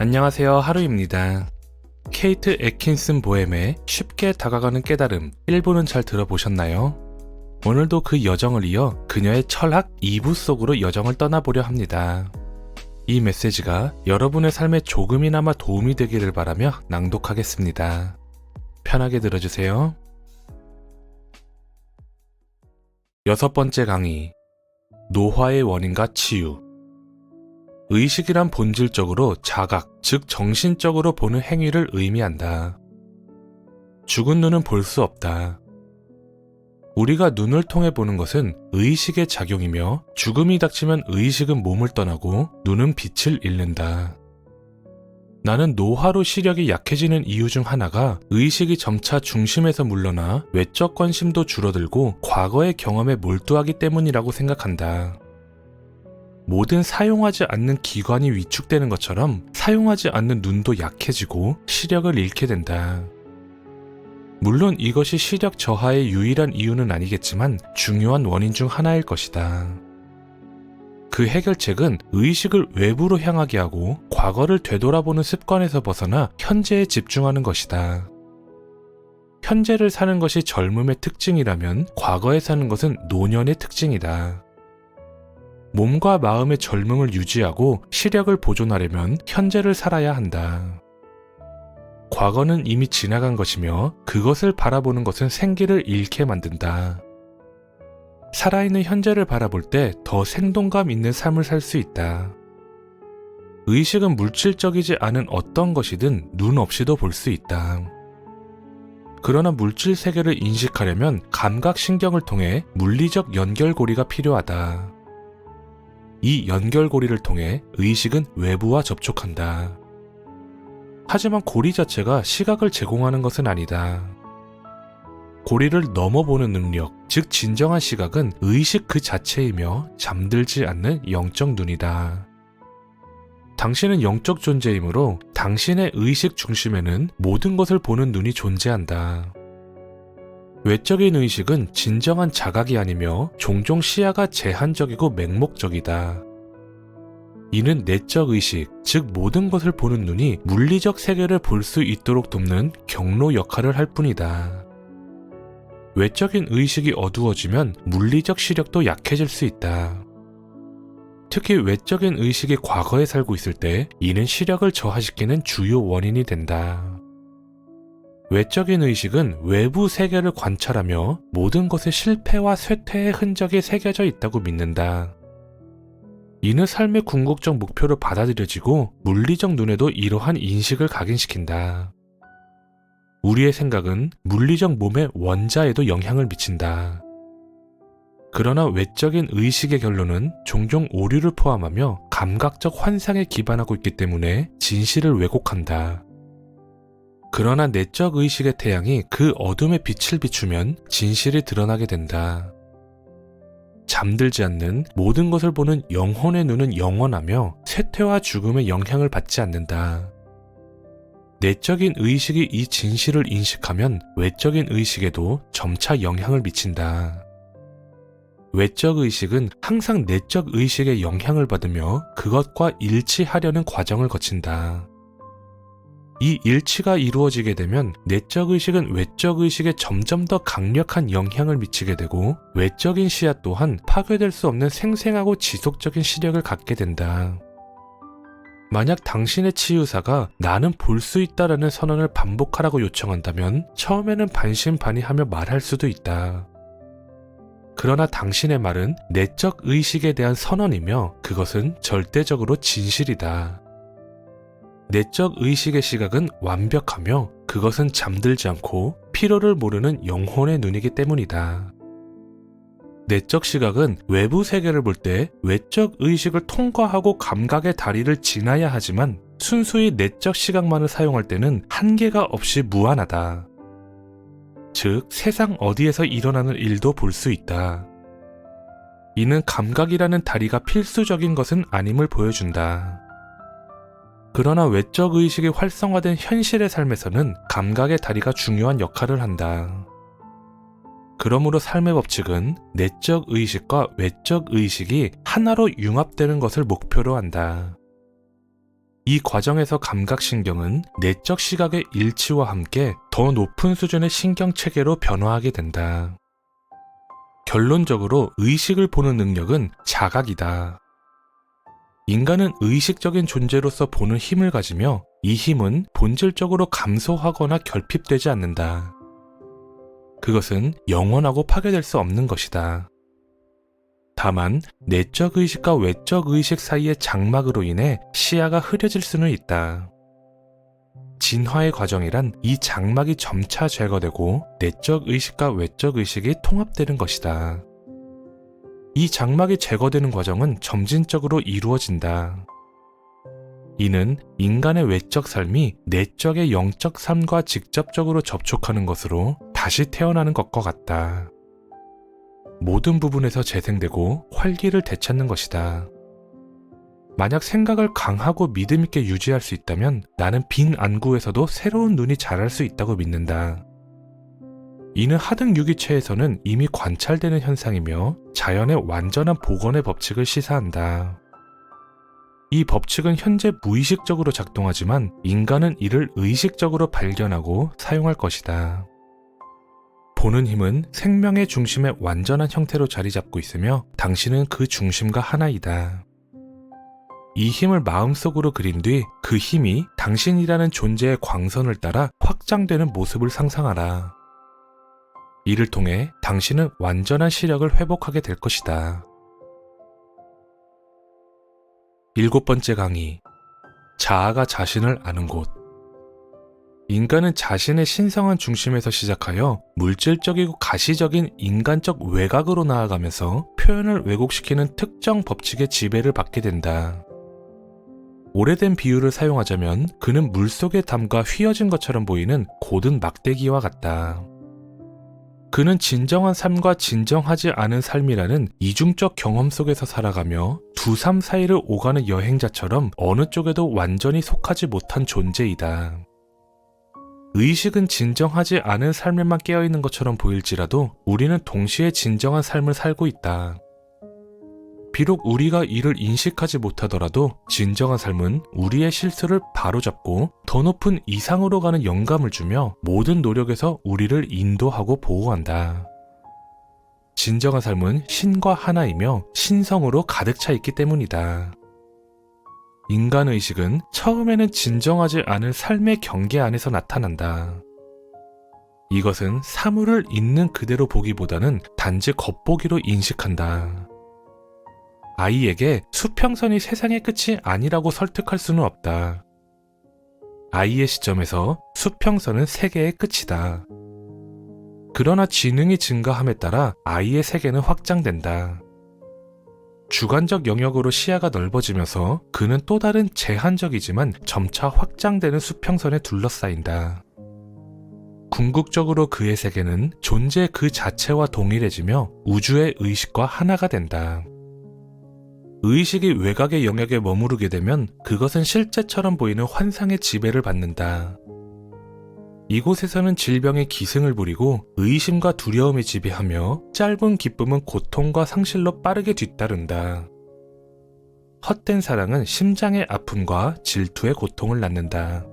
안녕하세요, 하루입니다. 케이트 애킨슨 보엠의 쉽게 다가가는 깨달음 1부는 잘 들어보셨나요? 오늘도 그 여정을 이어 그녀의 철학 2부 속으로 여정을 떠나보려 합니다. 이 메시지가 여러분의 삶에 조금이나마 도움이 되기를 바라며 낭독하겠습니다. 편하게 들어주세요. 6번째 강의, 노화의 원인과 치유. 의식이란 본질적으로 자각, 즉 정신적으로 보는 행위를 의미한다. 죽은 눈은 볼 수 없다. 우리가 눈을 통해 보는 것은 의식의 작용이며 죽음이 닥치면 의식은 몸을 떠나고 눈은 빛을 잃는다. 나는 노화로 시력이 약해지는 이유 중 하나가 의식이 점차 중심에서 물러나 외적 관심도 줄어들고 과거의 경험에 몰두하기 때문이라고 생각한다. 모든 사용하지 않는 기관이 위축되는 것처럼 사용하지 않는 눈도 약해지고 시력을 잃게 된다. 물론 이것이 시력 저하의 유일한 이유는 아니겠지만 중요한 원인 중 하나일 것이다. 그 해결책은 의식을 외부로 향하게 하고 과거를 되돌아보는 습관에서 벗어나 현재에 집중하는 것이다. 현재를 사는 것이 젊음의 특징이라면 과거에 사는 것은 노년의 특징이다. 몸과 마음의 젊음을 유지하고 시력을 보존하려면 현재를 살아야 한다. 과거는 이미 지나간 것이며 그것을 바라보는 것은 생기를 잃게 만든다. 살아있는 현재를 바라볼 때 더 생동감 있는 삶을 살 수 있다. 의식은 물질적이지 않은 어떤 것이든 눈 없이도 볼 수 있다. 그러나 물질 세계를 인식하려면 감각신경을 통해 물리적 연결고리가 필요하다. 이 연결고리를 통해 의식은 외부와 접촉한다. 하지만 고리 자체가 시각을 제공하는 것은 아니다. 고리를 넘어보는 능력, 즉 진정한 시각은 의식 그 자체이며 잠들지 않는 영적 눈이다. 당신은 영적 존재이므로 당신의 의식 중심에는 모든 것을 보는 눈이 존재한다. 외적인 의식은 진정한 자각이 아니며 종종 시야가 제한적이고 맹목적이다. 이는 내적 의식, 즉 모든 것을 보는 눈이 물리적 세계를 볼 수 있도록 돕는 경로 역할을 할 뿐이다. 외적인 의식이 어두워지면 물리적 시력도 약해질 수 있다. 특히 외적인 의식이 과거에 살고 있을 때 이는 시력을 저하시키는 주요 원인이 된다. 외적인 의식은 외부 세계를 관찰하며 모든 것의 실패와 쇠퇴의 흔적이 새겨져 있다고 믿는다. 이는 삶의 궁극적 목표로 받아들여지고 물리적 눈에도 이러한 인식을 각인시킨다. 우리의 생각은 물리적 몸의 원자에도 영향을 미친다. 그러나 외적인 의식의 결론은 종종 오류를 포함하며 감각적 환상에 기반하고 있기 때문에 진실을 왜곡한다. 그러나 내적 의식의 태양이 그 어둠에 빛을 비추면 진실이 드러나게 된다. 잠들지 않는 모든 것을 보는 영혼의 눈은 영원하며 쇠퇴와 죽음의 영향을 받지 않는다. 내적인 의식이 이 진실을 인식하면 외적인 의식에도 점차 영향을 미친다. 외적 의식은 항상 내적 의식의 영향을 받으며 그것과 일치하려는 과정을 거친다. 이 일치가 이루어지게 되면 내적 의식은 외적 의식에 점점 더 강력한 영향을 미치게 되고 외적인 시야 또한 파괴될 수 없는 생생하고 지속적인 시력을 갖게 된다. 만약 당신의 치유사가 나는 볼 수 있다라는 선언을 반복하라고 요청한다면 처음에는 반신반의하며 말할 수도 있다. 그러나 당신의 말은 내적 의식에 대한 선언이며 그것은 절대적으로 진실이다. 내적 의식의 시각은 완벽하며 그것은 잠들지 않고 피로를 모르는 영혼의 눈이기 때문이다. 내적 시각은 외부 세계를 볼 때 외적 의식을 통과하고 감각의 다리를 지나야 하지만 순수히 내적 시각만을 사용할 때는 한계가 없이 무한하다. 즉, 세상 어디에서 일어나는 일도 볼 수 있다. 이는 감각이라는 다리가 필수적인 것은 아님을 보여준다. 그러나 외적 의식이 활성화된 현실의 삶에서는 감각의 다리가 중요한 역할을 한다. 그러므로 삶의 법칙은 내적 의식과 외적 의식이 하나로 융합되는 것을 목표로 한다. 이 과정에서 감각신경은 내적 시각의 일치와 함께 더 높은 수준의 신경체계로 변화하게 된다. 결론적으로 의식을 보는 능력은 자각이다. 인간은 의식적인 존재로서 보는 힘을 가지며 이 힘은 본질적으로 감소하거나 결핍되지 않는다. 그것은 영원하고 파괴될 수 없는 것이다. 다만 내적 의식과 외적 의식 사이의 장막으로 인해 시야가 흐려질 수는 있다. 진화의 과정이란 이 장막이 점차 제거되고 내적 의식과 외적 의식이 통합되는 것이다. 이 장막이 제거되는 과정은 점진적으로 이루어진다. 이는 인간의 외적 삶이 내적의 영적 삶과 직접적으로 접촉하는 것으로 다시 태어나는 것과 같다. 모든 부분에서 재생되고 활기를 되찾는 것이다. 만약 생각을 강하고 믿음 있게 유지할 수 있다면 나는 빈 안구에서도 새로운 눈이 자랄 수 있다고 믿는다. 이는 하등 유기체에서는 이미 관찰되는 현상이며 자연의 완전한 복원의 법칙을 시사한다. 이 법칙은 현재 무의식적으로 작동하지만 인간은 이를 의식적으로 발견하고 사용할 것이다. 보는 힘은 생명의 중심의 완전한 형태로 자리 잡고 있으며 당신은 그 중심과 하나이다. 이 힘을 마음속으로 그린 뒤 그 힘이 당신이라는 존재의 광선을 따라 확장되는 모습을 상상하라. 이를 통해 당신은 완전한 시력을 회복하게 될 것이다. 7번째 강의. 자아가 자신을 아는 곳. 인간은 자신의 신성한 중심에서 시작하여 물질적이고 가시적인 인간적 외곽으로 나아가면서 표현을 왜곡시키는 특정 법칙의 지배를 받게 된다. 오래된 비유를 사용하자면 그는 물속에 담가 휘어진 것처럼 보이는 고든 막대기와 같다. 그는 진정한 삶과 진정하지 않은 삶이라는 이중적 경험 속에서 살아가며 두 삶 사이를 오가는 여행자처럼 어느 쪽에도 완전히 속하지 못한 존재이다. 의식은 진정하지 않은 삶에만 깨어있는 것처럼 보일지라도 우리는 동시에 진정한 삶을 살고 있다. 비록 우리가 이를 인식하지 못하더라도 진정한 삶은 우리의 실수를 바로잡고 더 높은 이상으로 가는 영감을 주며 모든 노력에서 우리를 인도하고 보호한다. 진정한 삶은 신과 하나이며 신성으로 가득 차 있기 때문이다. 인간의식은 처음에는 진정하지 않은 삶의 경계 안에서 나타난다. 이것은 사물을 있는 그대로 보기보다는 단지 겉보기로 인식한다. 아이에게 수평선이 세상의 끝이 아니라고 설득할 수는 없다. 아이의 시점에서 수평선은 세계의 끝이다. 그러나 지능이 증가함에 따라 아이의 세계는 확장된다. 주관적 영역으로 시야가 넓어지면서 그는 또 다른 제한적이지만 점차 확장되는 수평선에 둘러싸인다. 궁극적으로 그의 세계는 존재 그 자체와 동일해지며 우주의 의식과 하나가 된다. 의식이 외곽의 영역에 머무르게 되면 그것은 실제처럼 보이는 환상의 지배를 받는다. 이곳에서는 질병의 기승을 부리고 의심과 두려움이 지배하며 짧은 기쁨은 고통과 상실로 빠르게 뒤따른다. 헛된 사랑은 심장의 아픔과 질투의 고통을 낳는다.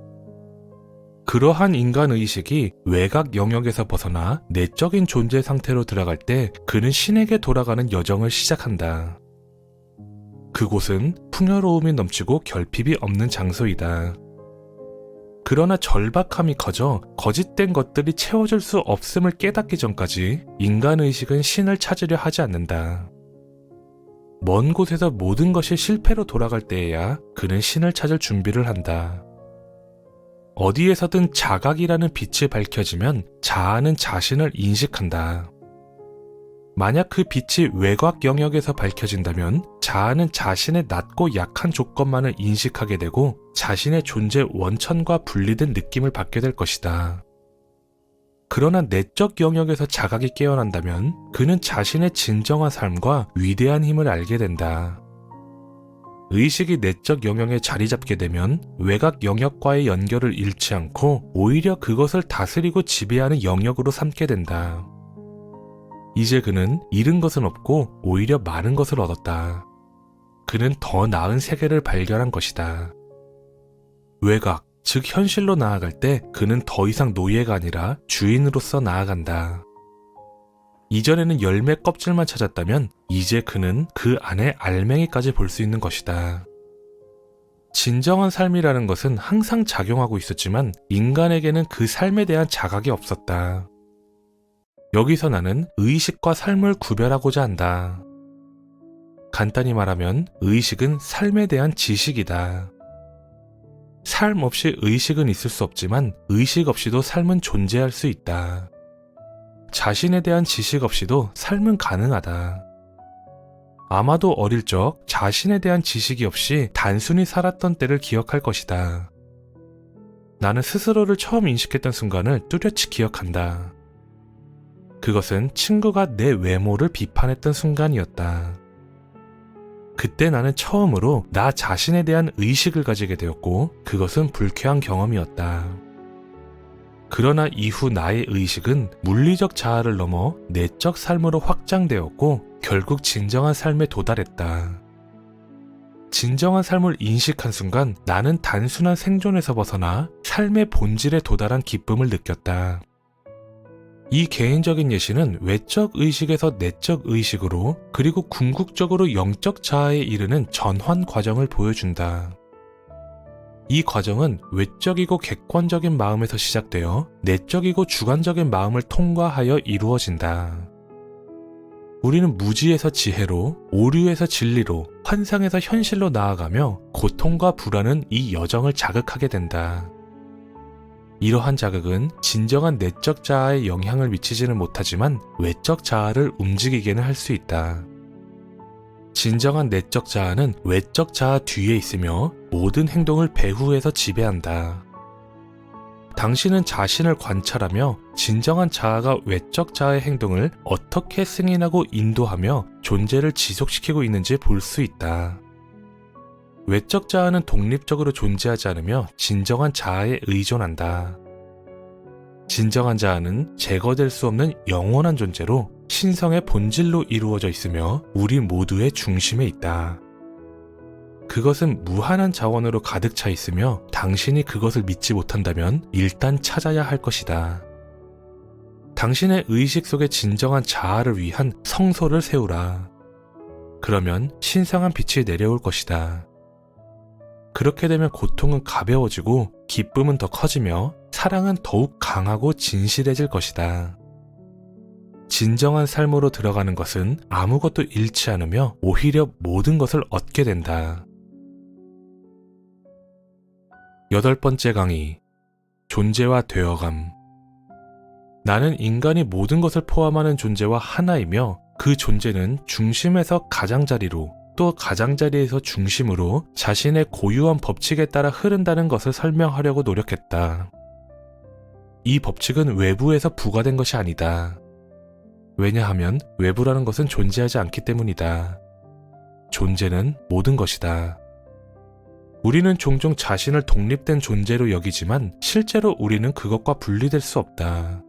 그러한 인간의식이 외곽 영역에서 벗어나 내적인 존재 상태로 들어갈 때 그는 신에게 돌아가는 여정을 시작한다. 그곳은 풍요로움이 넘치고 결핍이 없는 장소이다. 그러나 절박함이 커져 거짓된 것들이 채워줄 수 없음을 깨닫기 전까지 인간의식은 신을 찾으려 하지 않는다. 먼 곳에서 모든 것이 실패로 돌아갈 때에야 그는 신을 찾을 준비를 한다. 어디에서든 자각이라는 빛이 밝혀지면 자아는 자신을 인식한다. 만약 그 빛이 외곽 영역에서 밝혀진다면 자아는 자신의 낮고 약한 조건만을 인식하게 되고 자신의 존재 원천과 분리된 느낌을 받게 될 것이다. 그러나 내적 영역에서 자각이 깨어난다면 그는 자신의 진정한 삶과 위대한 힘을 알게 된다. 의식이 내적 영역에 자리 잡게 되면 외곽 영역과의 연결을 잃지 않고 오히려 그것을 다스리고 지배하는 영역으로 삼게 된다. 이제 그는 잃은 것은 없고 오히려 많은 것을 얻었다. 그는 더 나은 세계를 발견한 것이다. 외곽, 즉 현실로 나아갈 때 그는 더 이상 노예가 아니라 주인으로서 나아간다. 이전에는 열매 껍질만 찾았다면 이제 그는 그 안에 알맹이까지 볼 수 있는 것이다. 진정한 삶이라는 것은 항상 작용하고 있었지만 인간에게는 그 삶에 대한 자각이 없었다. 여기서 나는 의식과 삶을 구별하고자 한다. 간단히 말하면 의식은 삶에 대한 지식이다. 삶 없이 의식은 있을 수 없지만 의식 없이도 삶은 존재할 수 있다. 자신에 대한 지식 없이도 삶은 가능하다. 아마도 어릴 적 자신에 대한 지식이 없이 단순히 살았던 때를 기억할 것이다. 나는 스스로를 처음 인식했던 순간을 뚜렷이 기억한다. 그것은 친구가 내 외모를 비판했던 순간이었다. 그때 나는 처음으로 나 자신에 대한 의식을 가지게 되었고 그것은 불쾌한 경험이었다. 그러나 이후 나의 의식은 물리적 자아를 넘어 내적 삶으로 확장되었고 결국 진정한 삶에 도달했다. 진정한 삶을 인식한 순간 나는 단순한 생존에서 벗어나 삶의 본질에 도달한 기쁨을 느꼈다. 이 개인적인 예시는 외적 의식에서 내적 의식으로 그리고 궁극적으로 영적 자아에 이르는 전환 과정을 보여준다. 이 과정은 외적이고 객관적인 마음에서 시작되어 내적이고 주관적인 마음을 통과하여 이루어진다. 우리는 무지에서 지혜로, 오류에서 진리로, 환상에서 현실로 나아가며 고통과 불안은 이 여정을 자극하게 된다. 이러한 자극은 진정한 내적 자아에 영향을 미치지는 못하지만 외적 자아를 움직이게는 할 수 있다. 진정한 내적 자아는 외적 자아 뒤에 있으며 모든 행동을 배후에서 지배한다. 당신은 자신을 관찰하며 진정한 자아가 외적 자아의 행동을 어떻게 승인하고 인도하며 존재를 지속시키고 있는지 볼 수 있다. 외적 자아는 독립적으로 존재하지 않으며 진정한 자아에 의존한다. 진정한 자아는 제거될 수 없는 영원한 존재로 신성의 본질로 이루어져 있으며 우리 모두의 중심에 있다. 그것은 무한한 자원으로 가득 차 있으며 당신이 그것을 믿지 못한다면 일단 찾아야 할 것이다. 당신의 의식 속의 진정한 자아를 위한 성소를 세우라. 그러면 신성한 빛이 내려올 것이다. 그렇게 되면 고통은 가벼워지고 기쁨은 더 커지며 사랑은 더욱 강하고 진실해질 것이다. 진정한 삶으로 들어가는 것은 아무것도 잃지 않으며 오히려 모든 것을 얻게 된다. 8번째 강의, 존재와 되어감. 나는 인간이 모든 것을 포함하는 존재와 하나이며 그 존재는 중심에서 가장자리로 또 가장자리에서 중심으로 자신의 고유한 법칙에 따라 흐른다는 것을 설명하려고 노력했다. 이 법칙은 외부에서 부과된 것이 아니다. 왜냐하면 외부라는 것은 존재하지 않기 때문이다. 존재는 모든 것이다. 우리는 종종 자신을 독립된 존재로 여기지만 실제로 우리는 그것과 분리될 수 없다.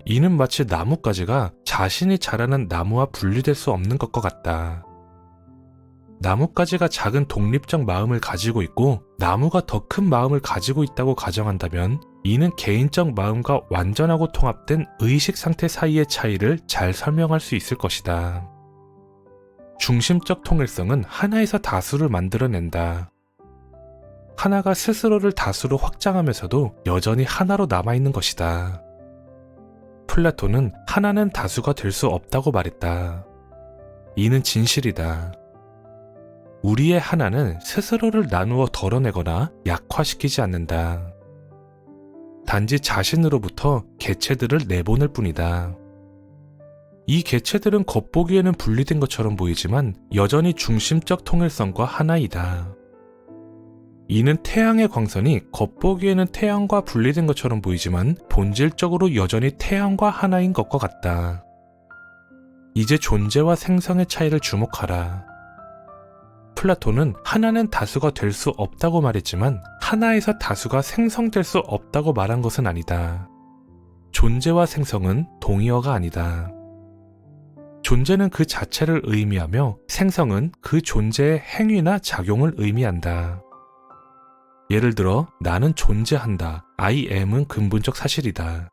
이는 마치 나뭇가지가 자신이 자라는 나무와 분리될 수 없는 것과 같다. 나뭇가지가 작은 독립적 마음을 가지고 있고 나무가 더 큰 마음을 가지고 있다고 가정한다면 이는 개인적 마음과 완전하고 통합된 의식 상태 사이의 차이를 잘 설명할 수 있을 것이다. 중심적 통일성은 하나에서 다수를 만들어낸다. 하나가 스스로를 다수로 확장하면서도 여전히 하나로 남아있는 것이다. 플라톤은 하나는 다수가 될 수 없다고 말했다. 이는 진실이다. 우리의 하나는 스스로를 나누어 덜어내거나 약화시키지 않는다. 단지 자신으로부터 개체들을 내보낼 뿐이다. 이 개체들은 겉보기에는 분리된 것처럼 보이지만 여전히 중심적 통일성과 하나이다. 이는 태양의 광선이 겉보기에는 태양과 분리된 것처럼 보이지만 본질적으로 여전히 태양과 하나인 것과 같다. 이제 존재와 생성의 차이를 주목하라. 플라톤은 하나는 다수가 될 수 없다고 말했지만 하나에서 다수가 생성될 수 없다고 말한 것은 아니다. 존재와 생성은 동의어가 아니다. 존재는 그 자체를 의미하며 생성은 그 존재의 행위나 작용을 의미한다. 예를 들어 나는 존재한다, I am은 근본적 사실이다.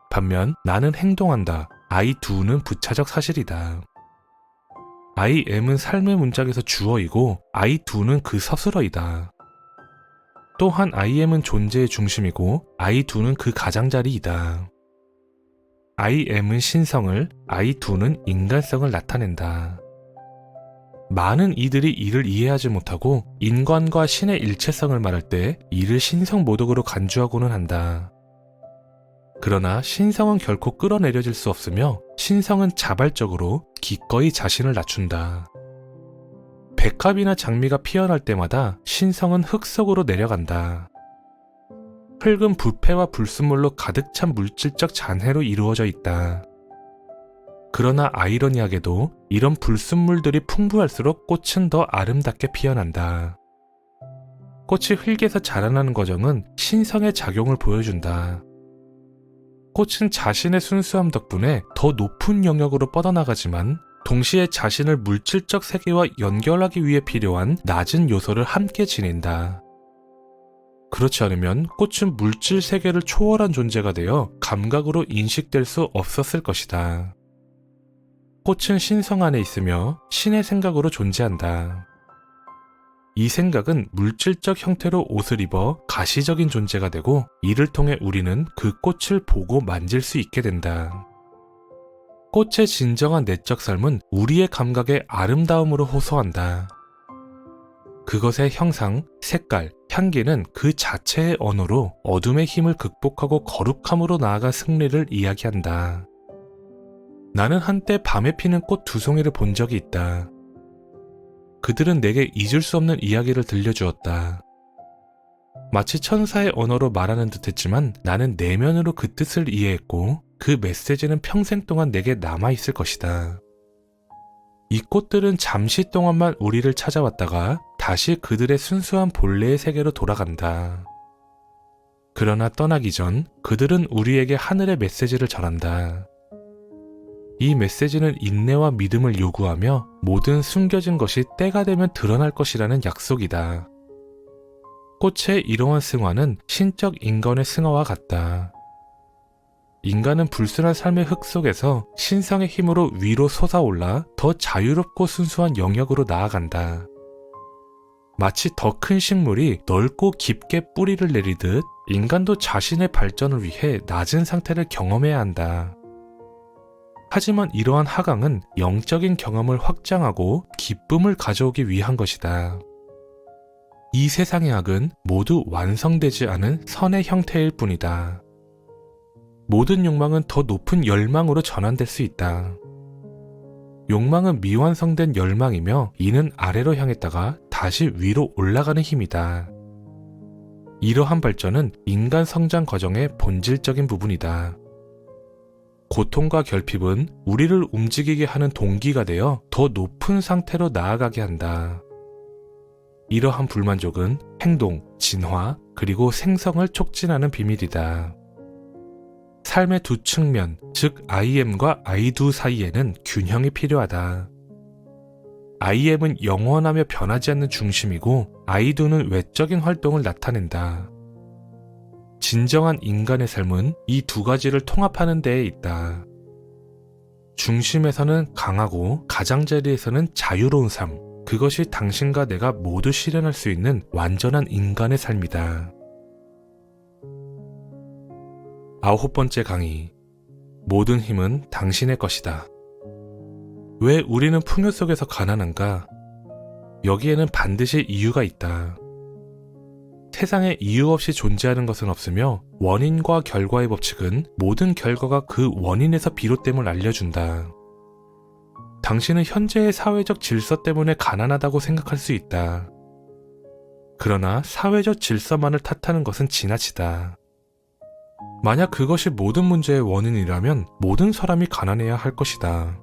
반면 나는 행동한다, I do는 부차적 사실이다. I am은 삶의 문장에서 주어이고 I do는 그 서술어이다. 또한 I am은 존재의 중심이고 I do는 그 가장자리이다. I am은 신성을, I do는 인간성을 나타낸다. 많은 이들이 이를 이해하지 못하고 인간과 신의 일체성을 말할 때 이를 신성 모독으로 간주하고는 한다. 그러나 신성은 결코 끌어내려질 수 없으며 신성은 자발적으로 기꺼이 자신을 낮춘다. 백합이나 장미가 피어날 때마다 신성은 흙 속으로 내려간다. 흙은 부패와 불순물로 가득 찬 물질적 잔해로 이루어져 있다. 그러나 아이러니하게도 이런 불순물들이 풍부할수록 꽃은 더 아름답게 피어난다. 꽃이 흙에서 자라나는 과정은 신성의 작용을 보여준다. 꽃은 자신의 순수함 덕분에 더 높은 영역으로 뻗어나가지만 동시에 자신을 물질적 세계와 연결하기 위해 필요한 낮은 요소를 함께 지닌다. 그렇지 않으면 꽃은 물질 세계를 초월한 존재가 되어 감각으로 인식될 수 없었을 것이다. 꽃은 신성 안에 있으며 신의 생각으로 존재한다. 이 생각은 물질적 형태로 옷을 입어 가시적인 존재가 되고 이를 통해 우리는 그 꽃을 보고 만질 수 있게 된다. 꽃의 진정한 내적 삶은 우리의 감각의 아름다움으로 호소한다. 그것의 형상, 색깔, 향기는 그 자체의 언어로 어둠의 힘을 극복하고 거룩함으로 나아간 승리를 이야기한다. 나는 한때 밤에 피는 꽃 2송이를 본 적이 있다. 그들은 내게 잊을 수 없는 이야기를 들려주었다. 마치 천사의 언어로 말하는 듯 했지만 나는 내면으로 그 뜻을 이해했고 그 메시지는 평생 동안 내게 남아있을 것이다. 이 꽃들은 잠시 동안만 우리를 찾아왔다가 다시 그들의 순수한 본래의 세계로 돌아간다. 그러나 떠나기 전 그들은 우리에게 하늘의 메시지를 전한다. 이 메시지는 인내와 믿음을 요구하며 모든 숨겨진 것이 때가 되면 드러날 것이라는 약속이다. 꽃의 이러한 승화는 신적 인간의 승화와 같다. 인간은 불순한 삶의 흙 속에서 신성의 힘으로 위로 솟아올라 더 자유롭고 순수한 영역으로 나아간다. 마치 더 큰 식물이 넓고 깊게 뿌리를 내리듯 인간도 자신의 발전을 위해 낮은 상태를 경험해야 한다. 하지만 이러한 하강은 영적인 경험을 확장하고 기쁨을 가져오기 위한 것이다. 이 세상의 악은 모두 완성되지 않은 선의 형태일 뿐이다. 모든 욕망은 더 높은 열망으로 전환될 수 있다. 욕망은 미완성된 열망이며 이는 아래로 향했다가 다시 위로 올라가는 힘이다. 이러한 발전은 인간 성장 과정의 본질적인 부분이다. 고통과 결핍은 우리를 움직이게 하는 동기가 되어 더 높은 상태로 나아가게 한다. 이러한 불만족은 행동, 진화, 그리고 생성을 촉진하는 비밀이다. 삶의 두 측면, 즉 I am과 I do 사이에는 균형이 필요하다. I am은 영원하며 변하지 않는 중심이고 I do는 외적인 활동을 나타낸다. 진정한 인간의 삶은 이 두 가지를 통합하는 데에 있다. 중심에서는 강하고 가장자리에서는 자유로운 삶, 그것이 당신과 내가 모두 실현할 수 있는 완전한 인간의 삶이다. 9번째 강의. 모든 힘은 당신의 것이다. 왜 우리는 풍요 속에서 가난한가? 여기에는 반드시 이유가 있다. 세상에 이유 없이 존재하는 것은 없으며 원인과 결과의 법칙은 모든 결과가 그 원인에서 비롯됨을 알려준다. 당신은 현재의 사회적 질서 때문에 가난하다고 생각할 수 있다. 그러나 사회적 질서만을 탓하는 것은 지나치다. 만약 그것이 모든 문제의 원인이라면 모든 사람이 가난해야 할 것이다.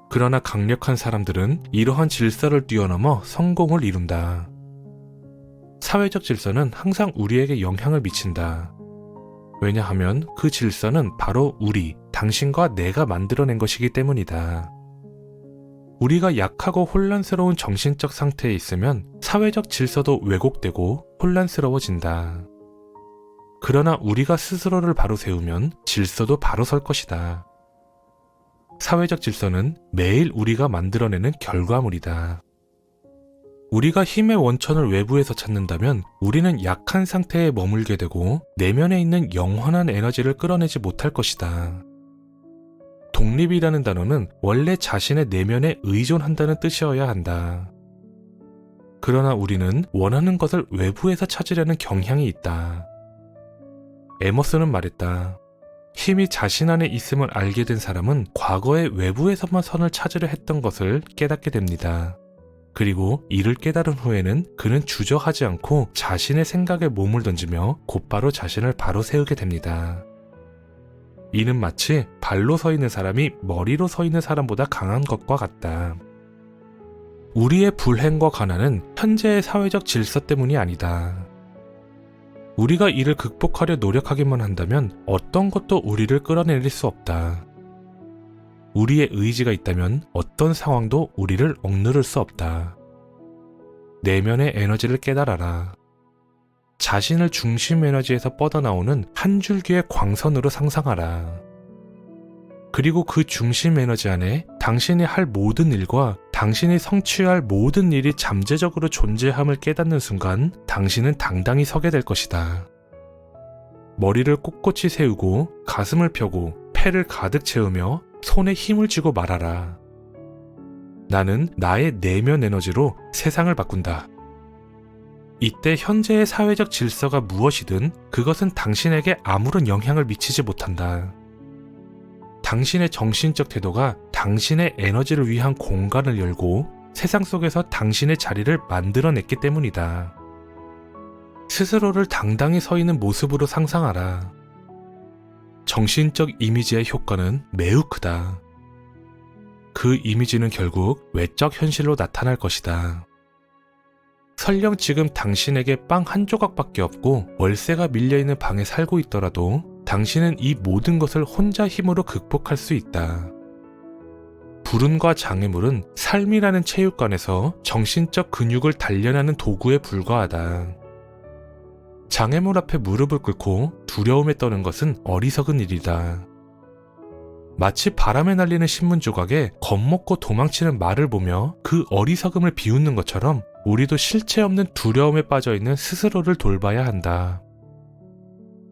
그러나 강력한 사람들은 이러한 질서를 뛰어넘어 성공을 이룬다. 사회적 질서는 항상 우리에게 영향을 미친다. 왜냐하면 그 질서는 바로 우리, 당신과 내가 만들어낸 것이기 때문이다. 우리가 약하고 혼란스러운 정신적 상태에 있으면 사회적 질서도 왜곡되고 혼란스러워진다. 그러나 우리가 스스로를 바로 세우면 질서도 바로 설 것이다. 사회적 질서는 매일 우리가 만들어내는 결과물이다. 우리가 힘의 원천을 외부에서 찾는다면 우리는 약한 상태에 머물게 되고 내면에 있는 영원한 에너지를 끌어내지 못할 것이다. 독립이라는 단어는 원래 자신의 내면에 의존한다는 뜻이어야 한다. 그러나 우리는 원하는 것을 외부에서 찾으려는 경향이 있다. 에머슨은 말했다. 힘이 자신 안에 있음을 알게 된 사람은 과거에 외부에서만 선을 찾으려 했던 것을 깨닫게 됩니다. 그리고 이를 깨달은 후에는 그는 주저하지 않고 자신의 생각에 몸을 던지며 곧바로 자신을 바로 세우게 됩니다. 이는 마치 발로 서 있는 사람이 머리로 서 있는 사람보다 강한 것과 같다. 우리의 불행과 가난은 현재의 사회적 질서 때문이 아니다. 우리가 이를 극복하려 노력하기만 한다면 어떤 것도 우리를 끌어내릴 수 없다. 우리의 의지가 있다면 어떤 상황도 우리를 억누를 수 없다. 내면의 에너지를 깨달아라. 자신을 중심 에너지에서 뻗어나오는 한 줄기의 광선으로 상상하라. 그리고 그 중심 에너지 안에 당신이 할 모든 일과 당신이 성취할 모든 일이 잠재적으로 존재함을 깨닫는 순간 당신은 당당히 서게 될 것이다. 머리를 꼿꼿이 세우고 가슴을 펴고 폐를 가득 채우며 손에 힘을 쥐고 말하라. 나는 나의 내면 에너지로 세상을 바꾼다. 이때 현재의 사회적 질서가 무엇이든 그것은 당신에게 아무런 영향을 미치지 못한다. 당신의 정신적 태도가 당신의 에너지를 위한 공간을 열고 세상 속에서 당신의 자리를 만들어냈기 때문이다. 스스로를 당당히 서 있는 모습으로 상상하라. 정신적 이미지의 효과는 매우 크다. 그 이미지는 결국 외적 현실로 나타날 것이다. 설령 지금 당신에게 빵 한 조각밖에 없고 월세가 밀려있는 방에 살고 있더라도 당신은 이 모든 것을 혼자 힘으로 극복할 수 있다. 불운과 장애물은 삶이라는 체육관에서 정신적 근육을 단련하는 도구에 불과하다. 장애물 앞에 무릎을 꿇고 두려움에 떠는 것은 어리석은 일이다. 마치 바람에 날리는 신문 조각에 겁먹고 도망치는 말을 보며 그 어리석음을 비웃는 것처럼 우리도 실체 없는 두려움에 빠져있는 스스로를 돌봐야 한다.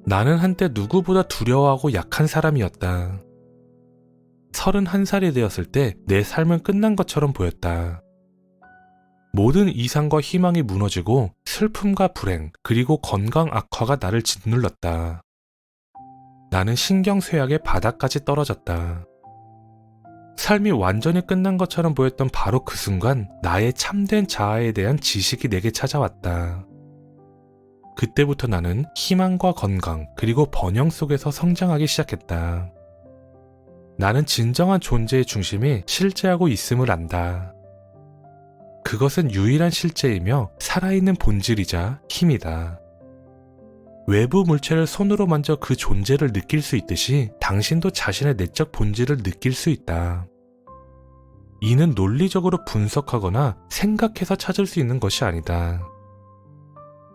나는 한때 누구보다 두려워하고 약한 사람이었다. 31살이 되었을 때 내 삶은 끝난 것처럼 보였다. 모든 이상과 희망이 무너지고 슬픔과 불행 그리고 건강 악화가 나를 짓눌렀다. 나는 신경쇠약의 바닥까지 떨어졌다. 삶이 완전히 끝난 것처럼 보였던 바로 그 순간 나의 참된 자아에 대한 지식이 내게 찾아왔다. 그때부터 나는 희망과 건강 그리고 번영 속에서 성장하기 시작했다. 나는 진정한 존재의 중심이 실제하고 있음을 안다. 그것은 유일한 실제이며 살아있는 본질이자 힘이다. 외부 물체를 손으로 만져 그 존재를 느낄 수 있듯이 당신도 자신의 내적 본질을 느낄 수 있다. 이는 논리적으로 분석하거나 생각해서 찾을 수 있는 것이 아니다.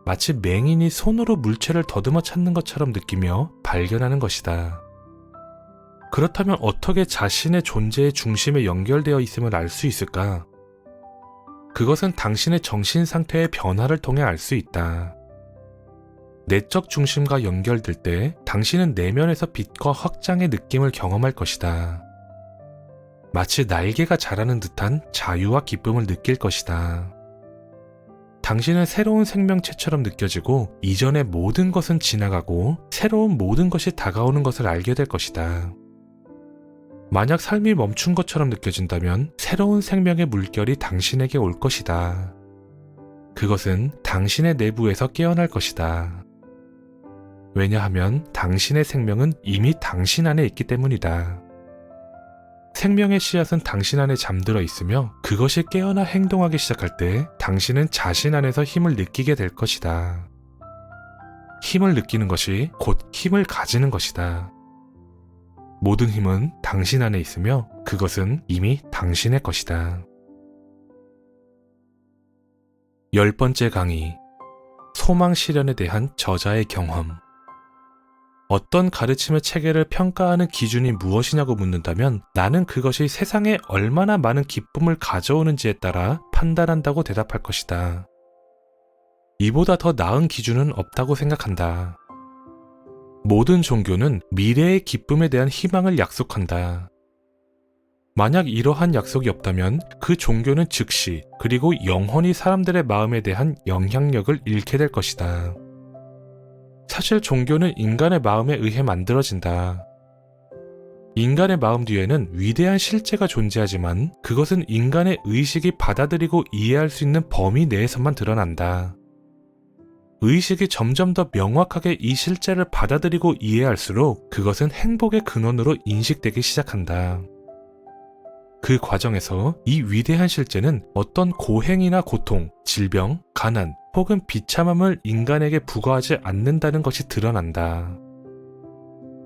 마치 맹인이 손으로 물체를 더듬어 찾는 것처럼 느끼며 발견하는 것이다. 그렇다면 어떻게 자신의 존재의 중심에 연결되어 있음을 알 수 있을까? 그것은 당신의 정신 상태의 변화를 통해 알 수 있다. 내적 중심과 연결될 때 당신은 내면에서 빛과 확장의 느낌을 경험할 것이다. 마치 날개가 자라는 듯한 자유와 기쁨을 느낄 것이다. 당신은 새로운 생명체처럼 느껴지고 이전의 모든 것은 지나가고 새로운 모든 것이 다가오는 것을 알게 될 것이다. 만약 삶이 멈춘 것처럼 느껴진다면 새로운 생명의 물결이 당신에게 올 것이다. 그것은 당신의 내부에서 깨어날 것이다. 왜냐하면 당신의 생명은 이미 당신 안에 있기 때문이다. 생명의 씨앗은 당신 안에 잠들어 있으며 그것이 깨어나 행동하기 시작할 때 당신은 자신 안에서 힘을 느끼게 될 것이다. 힘을 느끼는 것이 곧 힘을 가지는 것이다. 모든 힘은 당신 안에 있으며 그것은 이미 당신의 것이다. 10번째 강의, 소망 실현에 대한 저자의 경험. 어떤 가르침의 체계를 평가하는 기준이 무엇이냐고 묻는다면 나는 그것이 세상에 얼마나 많은 기쁨을 가져오는지에 따라 판단한다고 대답할 것이다. 이보다 더 나은 기준은 없다고 생각한다. 모든 종교는 미래의 기쁨에 대한 희망을 약속한다. 만약 이러한 약속이 없다면 그 종교는 즉시 그리고 영원히 사람들의 마음에 대한 영향력을 잃게 될 것이다. 사실 종교는 인간의 마음에 의해 만들어진다. 인간의 마음 뒤에는 위대한 실제가 존재하지만 그것은 인간의 의식이 받아들이고 이해할 수 있는 범위 내에서만 드러난다. 의식이 점점 더 명확하게 이 실제를 받아들이고 이해할수록 그것은 행복의 근원으로 인식되기 시작한다. 그 과정에서 이 위대한 실제는 어떤 고행이나 고통, 질병, 가난 혹은 비참함을 인간에게 부과하지 않는다는 것이 드러난다.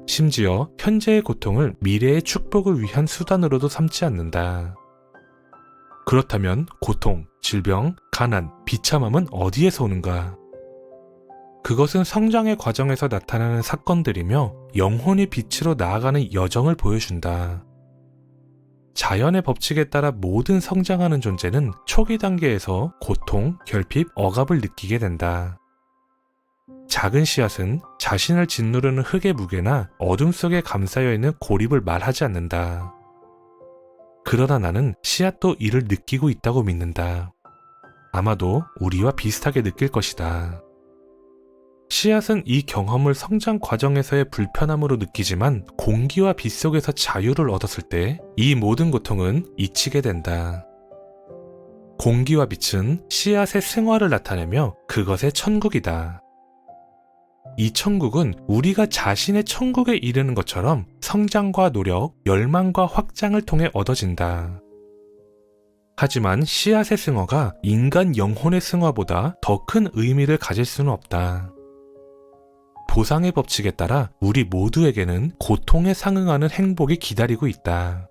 심지어 현재의 고통을 미래의 축복을 위한 수단으로도 삼지 않는다. 그렇다면 고통, 질병, 가난, 비참함은 어디에서 오는가? 그것은 성장의 과정에서 나타나는 사건들이며 영혼이 빛으로 나아가는 여정을 보여준다. 자연의 법칙에 따라 모든 성장하는 존재는 초기 단계에서 고통, 결핍, 억압을 느끼게 된다. 작은 씨앗은 자신을 짓누르는 흙의 무게나 어둠 속에 감싸여 있는 고립을 말하지 않는다. 그러나 나는 씨앗도 이를 느끼고 있다고 믿는다. 아마도 우리와 비슷하게 느낄 것이다. 씨앗은 이 경험을 성장 과정에서의 불편함으로 느끼지만 공기와 빛 속에서 자유를 얻었을 때 이 모든 고통은 잊히게 된다. 공기와 빛은 씨앗의 승화를 나타내며 그것의 천국이다. 이 천국은 우리가 자신의 천국에 이르는 것처럼 성장과 노력, 열망과 확장을 통해 얻어진다. 하지만 씨앗의 승화가 인간 영혼의 승화보다 더 큰 의미를 가질 수는 없다. 보상의 법칙에 따라 우리 모두에게는 고통에 상응하는 행복이 기다리고 있다.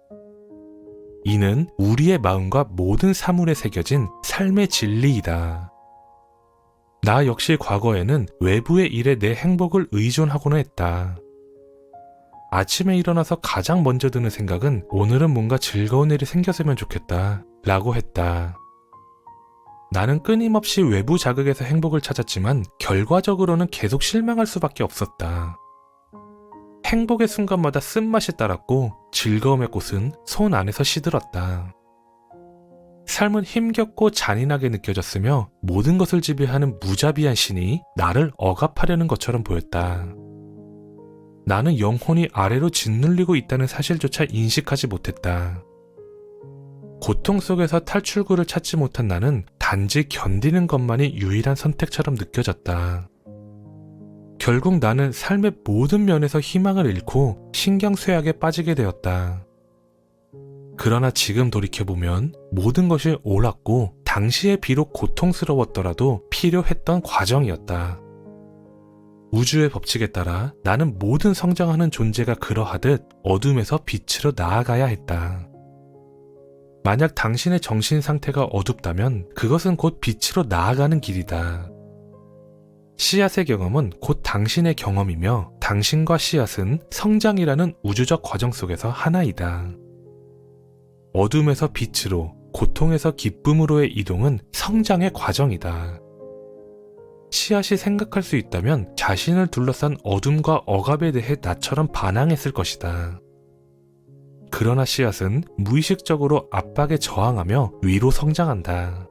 이는 우리의 마음과 모든 사물에 새겨진 삶의 진리이다. 나 역시 과거에는 외부의 일에 내 행복을 의존하고는 했다. 아침에 일어나서 가장 먼저 드는 생각은 오늘은 뭔가 즐거운 일이 생겼으면 좋겠다 라고 했다. 나는 끊임없이 외부 자극에서 행복을 찾았지만 결과적으로는 계속 실망할 수밖에 없었다. 행복의 순간마다 쓴맛이 따랐고 즐거움의 꽃은 손 안에서 시들었다. 삶은 힘겹고 잔인하게 느껴졌으며 모든 것을 지배하는 무자비한 신이 나를 억압하려는 것처럼 보였다. 나는 영혼이 아래로 짓눌리고 있다는 사실조차 인식하지 못했다. 고통 속에서 탈출구를 찾지 못한 나는 단지 견디는 것만이 유일한 선택처럼 느껴졌다. 결국 나는 삶의 모든 면에서 희망을 잃고 신경쇠약에 빠지게 되었다. 그러나 지금 돌이켜보면 모든 것이 옳았고 당시에 비록 고통스러웠더라도 필요했던 과정이었다. 우주의 법칙에 따라 나는 모든 성장하는 존재가 그러하듯 어둠에서 빛으로 나아가야 했다. 만약 당신의 정신 상태가 어둡다면 그것은 곧 빛으로 나아가는 길이다. 씨앗의 경험은 곧 당신의 경험이며 당신과 씨앗은 성장이라는 우주적 과정 속에서 하나이다. 어둠에서 빛으로, 고통에서 기쁨으로의 이동은 성장의 과정이다. 씨앗이 생각할 수 있다면 자신을 둘러싼 어둠과 억압에 대해 나처럼 반항했을 것이다. 그러나 씨앗은 무의식적으로 압박에 저항하며 위로 성장한다.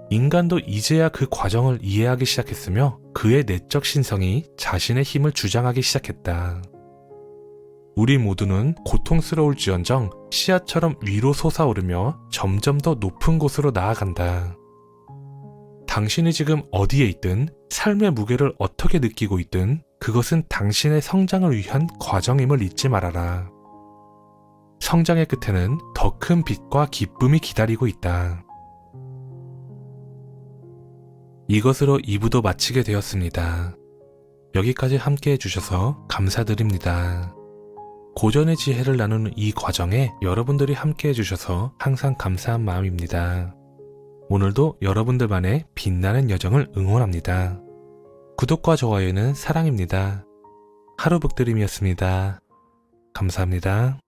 인간도 이제야 그 과정을 이해하기 시작했으며 그의 내적 신성이 자신의 힘을 주장하기 시작했다. 우리 모두는 고통스러울지언정 씨앗처럼 위로 솟아오르며 점점 더 높은 곳으로 나아간다. 당신이 지금 어디에 있든 삶의 무게를 어떻게 느끼고 있든 그것은 당신의 성장을 위한 과정임을 잊지 말아라. 성장의 끝에는 더 큰 빛과 기쁨이 기다리고 있다. 이것으로 2부도 마치게 되었습니다. 여기까지 함께 해주셔서 감사드립니다. 고전의 지혜를 나누는 이 과정에 여러분들이 함께 해주셔서 항상 감사한 마음입니다. 오늘도 여러분들만의 빛나는 여정을 응원합니다. 구독과 좋아요는 사랑입니다. 하루북드림이었습니다. 감사합니다.